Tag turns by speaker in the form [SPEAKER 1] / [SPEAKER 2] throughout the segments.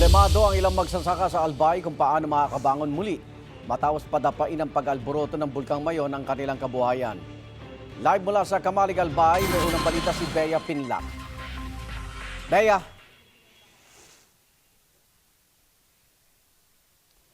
[SPEAKER 1] Problemado ang ilang magsasaka sa Albay kung paano makakabangon muli matapos padapain ang pag-alboroto ng Bulkang Mayon ang kanilang kabuhayan. Live mula sa Kamalig Albay, may unang balita si Bea Pinlac. Bea.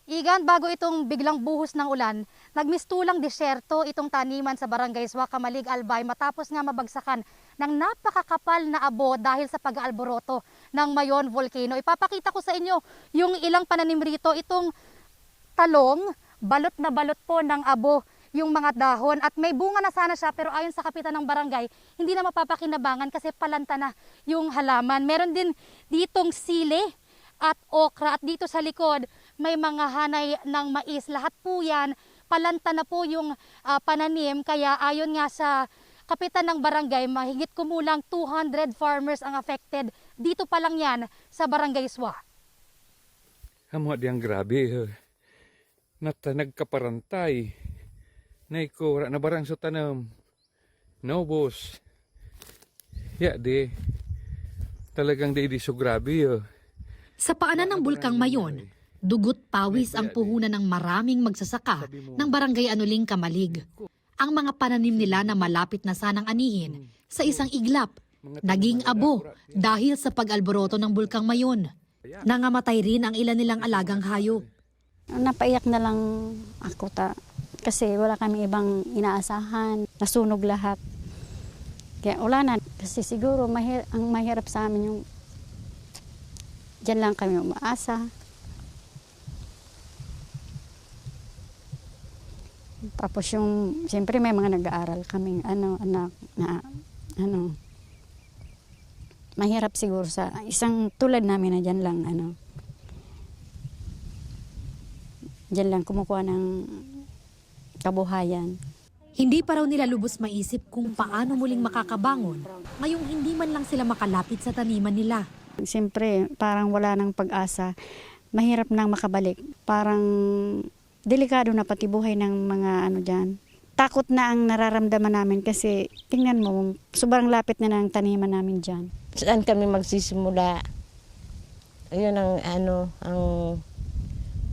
[SPEAKER 2] Igan, bago itong biglang buhos ng ulan, nagmistulang disyerto itong taniman sa Barangay Swa, Kamalig, Albay matapos nga mabagsakan ng napakakapal na abo dahil sa pag-aalboroto ng Mayon Volcano. Ipapakita ko sa inyo yung ilang pananim rito. Itong talong, balot na balot po ng abo yung mga dahon at may bunga na sana siya, pero ayon sa kapitan ng barangay, hindi na mapapakinabangan kasi palanta na yung halaman. Meron din ditong sili at okra at dito sa likod may mga hanay ng mais. Lahat po yan, palanta na po yung pananim, kaya ayon nga sa kapitan ng barangay, mahigit kumulang 200 farmers ang affected. Dito pa lang yan sa Barangay Swa.
[SPEAKER 3] Amo diyang grabe. Nagkaparantay. Naikura na barang sa tanam. Naubos. Ya di. Talagang di so grabe.
[SPEAKER 4] Sa paanan ng Bulkang Mayon, dugot pawis ang puhunan ng maraming magsasaka ng Barangay Anuling, Kamalig. Ang mga pananim nila na malapit na sanang anihin sa isang iglap, naging abo dahil sa pag-alboroto ng Bulkang Mayon. Nangamatay rin ang ilan nilang alagang hayop.
[SPEAKER 5] Napaiyak na lang ako kasi wala kami ibang inaasahan. Nasunog lahat. Kaya wala na. Kasi siguro ang mahirap sa amin yung diyan lang kami umaasa. Tapos siyempre may mga nag-aaral kaming anak na mahirap siguro sa isang tulad namin na diyan lang kumukuha ng kabuhayan.
[SPEAKER 4] Hindi pa raw nila lubos maisip kung paano muling makakabangon ngayong hindi man lang sila makalapit sa taniman nila.
[SPEAKER 5] Siyempre, parang wala nang pag-asa. Mahirap nang makabalik. Parang delikado na pati buhay ng mga dyan. Takot na ang nararamdaman namin kasi tingnan mo, sobrang lapit na ng taniman namin dyan.
[SPEAKER 6] Saan kami magsisimula? Ayun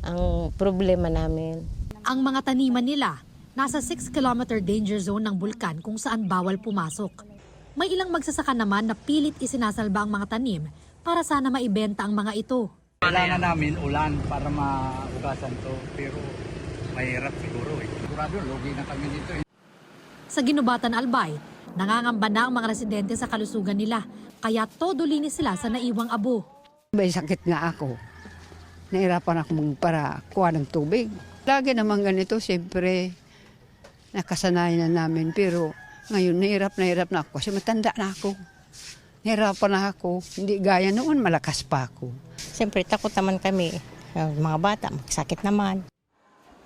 [SPEAKER 6] ang problema namin.
[SPEAKER 4] Ang mga taniman nila nasa 6-kilometer danger zone ng bulkan kung saan bawal pumasok. May ilang magsasaka naman na pilit isinasalba ang mga tanim para sana maibenta ang mga ito.
[SPEAKER 7] Kailangan namin ulan para maugasan to, pero mahirap siguro Sigurado, lugi na kami dito
[SPEAKER 4] Sa Ginubatan, Albay, nangangamba na ang mga residente sa kalusugan nila, kaya todo linis sila sa naiwang abo.
[SPEAKER 8] May sakit nga ako. Nahirapan ako para kuha ng tubig. Lagi naman ganito, siyempre, nakasanayan na namin. Pero ngayon, nahirap na ako kasi matanda na ako. Nahirapan na ako. Hindi gaya noon, malakas pa ako.
[SPEAKER 6] Siyempre, takot naman kami. Mga bata, magsakit naman.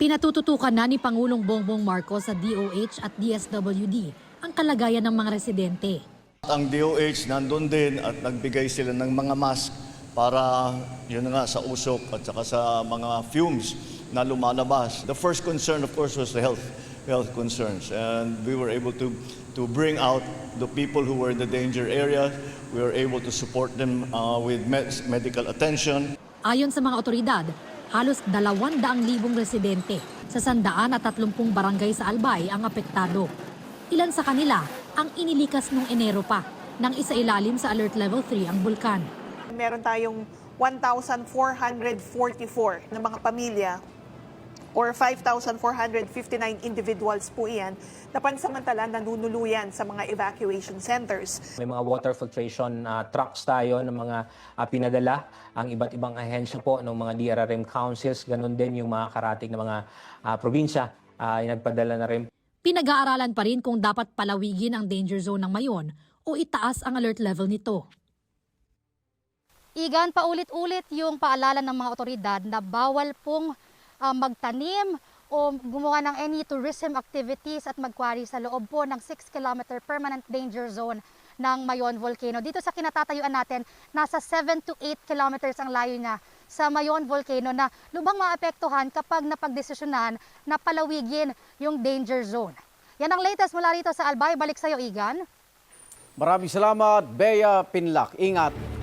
[SPEAKER 4] Pinatututukan na ni Pangulong Bongbong Marcos sa DOH at DSWD ang kalagayan ng mga residente.
[SPEAKER 9] Ang DOH nandun din at nagbigay sila ng mga mask para yun nga sa usok at saka sa mga fumes na lumalabas. The first concern of course was the health concerns, and we were able to bring out the people who were in the danger area. We were able to support them with medical attention.
[SPEAKER 4] Ayon sa mga otoridad, halos 200,000 residente sa 130 barangay sa Albay ang apektado. Ilan sa kanila ang inilikas noong Enero pa nang isailalim sa Alert Level 3 ang bulkan.
[SPEAKER 10] Meron tayong 1,444 na mga pamilya or 5,459 individuals po iyan na pansamantala nanunuluyan sa mga evacuation centers.
[SPEAKER 11] May mga water filtration trucks tayo ng mga pinadala ang iba't ibang ahensya po ng mga DRRM councils, ganun din yung mga karating ng mga probinsya nagpadala na rin.
[SPEAKER 4] Pinag-aaralan pa rin kung dapat palawigin ang danger zone ng Mayon o itaas ang alert level nito.
[SPEAKER 2] Igan, paulit-ulit yung paalala ng mga otoridad na bawal pong magtanim o gumawa ng any tourism activities at magkwari sa loob po ng 6-kilometer permanent danger zone ng Mayon Volcano. Dito sa kinatatayuan natin, nasa 7 to 8 kilometers ang layo niya sa Mayon Volcano na lubang maapektuhan kapag napagdesisyonan na palawigin yung danger zone. Yan ang latest mula rito sa Albay. Balik sa iyo, Igan.
[SPEAKER 1] Maraming salamat, Bea Pinlac. Ingat.